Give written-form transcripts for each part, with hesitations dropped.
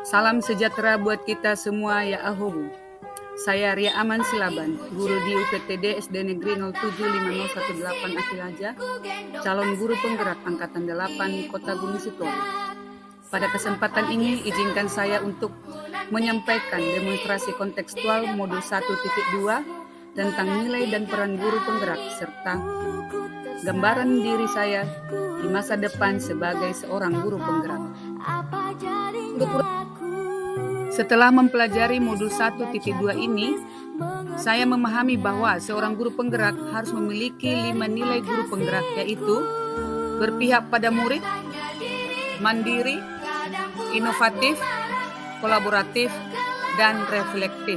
Salam sejahtera buat kita semua ya Ahobu. Saya Ria Aman Silaban, guru di UPTD SD Negeri 075018 Akilaja, calon guru penggerak Angkatan 8 Kota Bumi Sitoli. Pada kesempatan ini izinkan saya untuk menyampaikan demonstrasi kontekstual modul 1.2 tentang nilai dan peran guru penggerak serta gambaran diri saya di masa depan sebagai seorang guru penggerak. Setelah mempelajari modul 1.2 ini, saya memahami bahwa seorang guru penggerak harus memiliki 5 nilai guru penggerak, yaitu berpihak pada murid, mandiri, inovatif, kolaboratif, dan reflektif.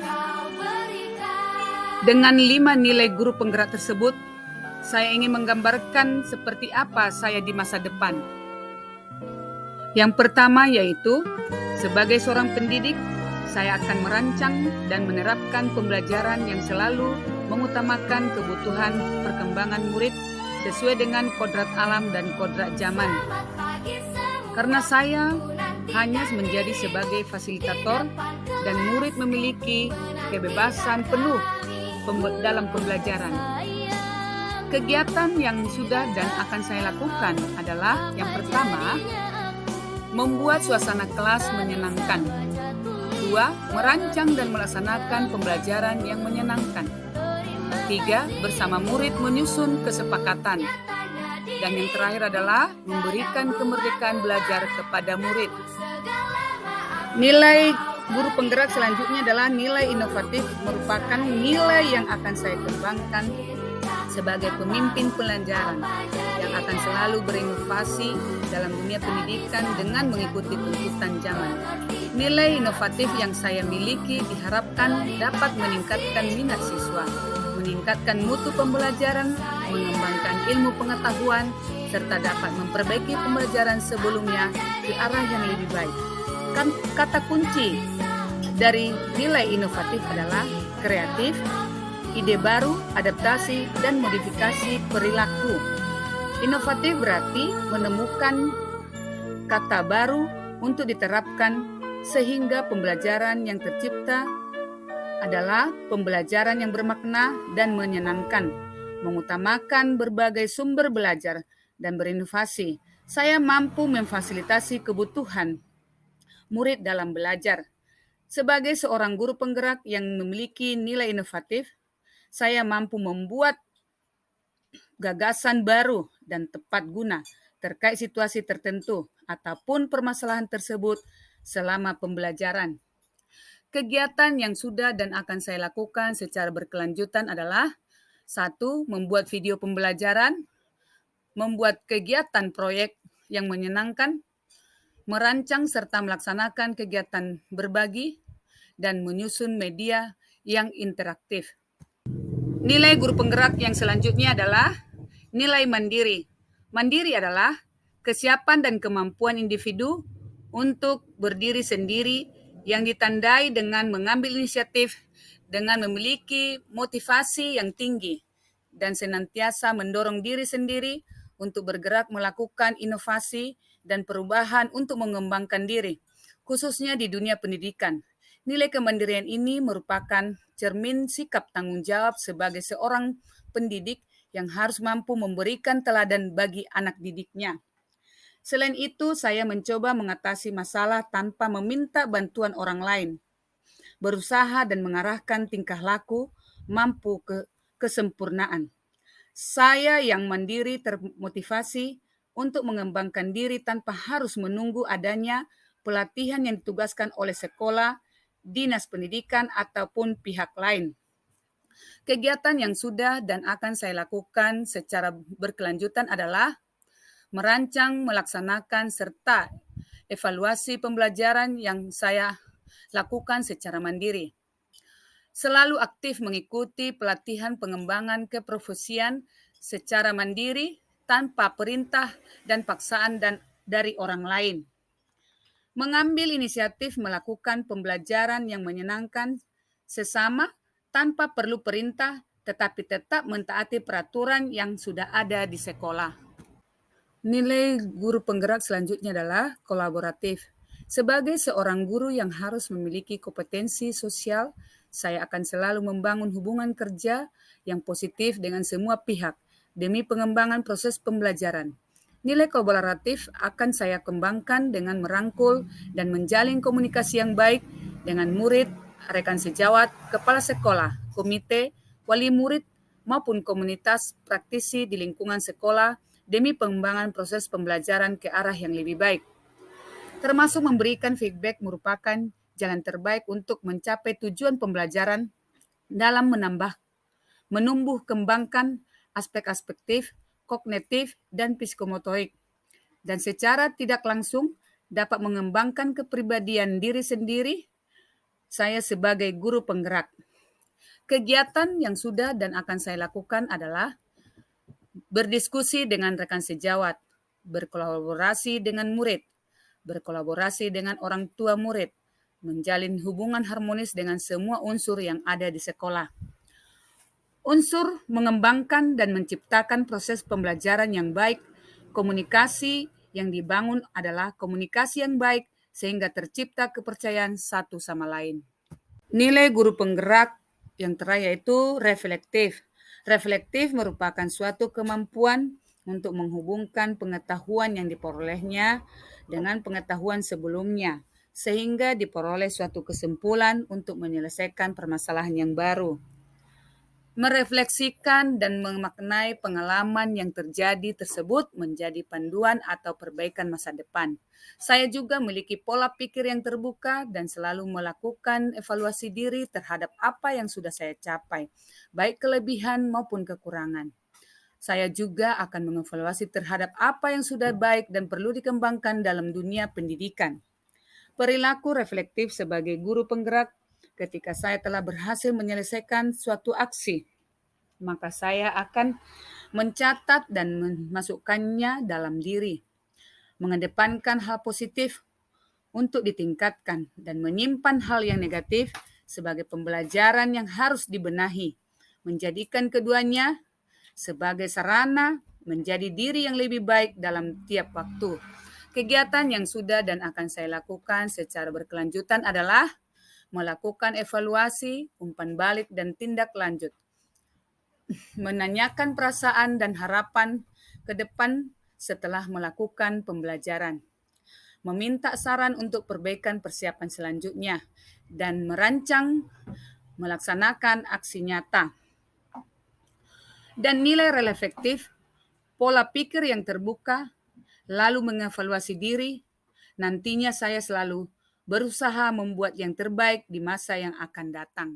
Dengan 5 nilai guru penggerak tersebut, saya ingin menggambarkan seperti apa saya di masa depan. Yang pertama yaitu, sebagai seorang pendidik, saya akan merancang dan menerapkan pembelajaran yang selalu mengutamakan kebutuhan perkembangan murid sesuai dengan kodrat alam dan kodrat zaman. Karena saya hanya menjadi sebagai fasilitator dan murid memiliki kebebasan penuh dalam pembelajaran. Kegiatan yang sudah dan akan saya lakukan adalah yang pertama, membuat suasana kelas menyenangkan. 2. Merancang dan melaksanakan pembelajaran yang menyenangkan. 3. Bersama murid menyusun kesepakatan. Dan yang terakhir adalah memberikan kemerdekaan belajar kepada murid. Nilai guru penggerak selanjutnya adalah nilai inovatif, merupakan nilai yang akan saya kembangkan sebagai pemimpin pelajaran yang akan selalu berinovasi dalam dunia pendidikan dengan mengikuti tuntutan zaman. Nilai inovatif yang saya miliki diharapkan dapat meningkatkan minat siswa, meningkatkan mutu pembelajaran, mengembangkan ilmu pengetahuan, serta dapat memperbaiki pembelajaran sebelumnya ke arah yang lebih baik. Kata kunci dari nilai inovatif adalah kreatif, ide baru, adaptasi, dan modifikasi perilaku. Inovatif berarti menemukan kata baru untuk diterapkan sehingga pembelajaran yang tercipta adalah pembelajaran yang bermakna dan menyenangkan, mengutamakan berbagai sumber belajar dan berinovasi. Saya mampu memfasilitasi kebutuhan murid dalam belajar. Sebagai seorang guru penggerak yang memiliki nilai inovatif, saya mampu membuat gagasan baru dan tepat guna terkait situasi tertentu ataupun permasalahan tersebut selama pembelajaran. Kegiatan yang sudah dan akan saya lakukan secara berkelanjutan adalah 1. Membuat video pembelajaran, membuat kegiatan proyek yang menyenangkan, merancang serta melaksanakan kegiatan berbagi, dan menyusun media yang interaktif. Nilai guru penggerak yang selanjutnya adalah nilai mandiri. Mandiri adalah kesiapan dan kemampuan individu untuk berdiri sendiri yang ditandai dengan mengambil inisiatif, dengan memiliki motivasi yang tinggi, dan senantiasa mendorong diri sendiri untuk bergerak melakukan inovasi dan perubahan untuk mengembangkan diri, khususnya di dunia pendidikan. Nilai kemandirian ini merupakan cermin sikap tanggung jawab sebagai seorang pendidik yang harus mampu memberikan teladan bagi anak didiknya. Selain itu, saya mencoba mengatasi masalah tanpa meminta bantuan orang lain, berusaha dan mengarahkan tingkah laku mampu ke kesempurnaan. Saya yang mandiri termotivasi untuk mengembangkan diri tanpa harus menunggu adanya pelatihan yang ditugaskan oleh sekolah, dinas pendidikan, ataupun pihak lain. Kegiatan yang sudah dan akan saya lakukan secara berkelanjutan adalah merancang, melaksanakan, serta evaluasi pembelajaran yang saya lakukan secara mandiri. Selalu aktif mengikuti pelatihan pengembangan keprofesian secara mandiri tanpa perintah dan paksaan dari orang lain. Mengambil inisiatif melakukan pembelajaran yang menyenangkan sesama tanpa perlu perintah, tetapi tetap mentaati peraturan yang sudah ada di sekolah. Nilai guru penggerak selanjutnya adalah kolaboratif. Sebagai seorang guru yang harus memiliki kompetensi sosial, saya akan selalu membangun hubungan kerja yang positif dengan semua pihak demi pengembangan proses pembelajaran. Nilai kolaboratif akan saya kembangkan dengan merangkul dan menjalin komunikasi yang baik dengan murid, rekan sejawat, kepala sekolah, komite, wali murid, maupun komunitas praktisi di lingkungan sekolah demi pengembangan proses pembelajaran ke arah yang lebih baik. Termasuk memberikan feedback merupakan jalan terbaik untuk mencapai tujuan pembelajaran dalam menumbuh kembangkan aspek-aspek kognitif, dan psikomotorik, dan secara tidak langsung dapat mengembangkan kepribadian diri sendiri. Saya sebagai guru penggerak. Kegiatan yang sudah dan akan saya lakukan adalah berdiskusi dengan rekan sejawat, berkolaborasi dengan murid, berkolaborasi dengan orang tua murid, menjalin hubungan harmonis dengan semua unsur yang ada di sekolah. Unsur mengembangkan dan menciptakan proses pembelajaran yang baik, komunikasi yang dibangun adalah komunikasi yang baik sehingga tercipta kepercayaan satu sama lain. Nilai guru penggerak yang terakhir yaitu reflektif. Reflektif merupakan suatu kemampuan untuk menghubungkan pengetahuan yang diperolehnya dengan pengetahuan sebelumnya, sehingga diperoleh suatu kesimpulan untuk menyelesaikan permasalahan yang baru. Merefleksikan dan memaknai pengalaman yang terjadi tersebut menjadi panduan atau perbaikan masa depan. Saya juga memiliki pola pikir yang terbuka dan selalu melakukan evaluasi diri terhadap apa yang sudah saya capai, baik kelebihan maupun kekurangan. Saya juga akan mengevaluasi terhadap apa yang sudah baik dan perlu dikembangkan dalam dunia pendidikan. Perilaku reflektif sebagai guru penggerak ketika saya telah berhasil menyelesaikan suatu aksi, maka saya akan mencatat dan memasukkannya dalam diri, mengedepankan hal positif untuk ditingkatkan dan menyimpan hal yang negatif sebagai pembelajaran yang harus dibenahi, menjadikan keduanya sebagai sarana menjadi diri yang lebih baik dalam tiap waktu. Kegiatan yang sudah dan akan saya lakukan secara berkelanjutan adalah melakukan evaluasi, umpan balik, dan tindak lanjut. Menanyakan perasaan dan harapan ke depan setelah melakukan pembelajaran. Meminta saran untuk perbaikan persiapan selanjutnya, dan melaksanakan aksi nyata. Dan nilai reflektif, pola pikir yang terbuka, lalu mengevaluasi diri. Nantinya saya selalu berusaha membuat yang terbaik di masa yang akan datang.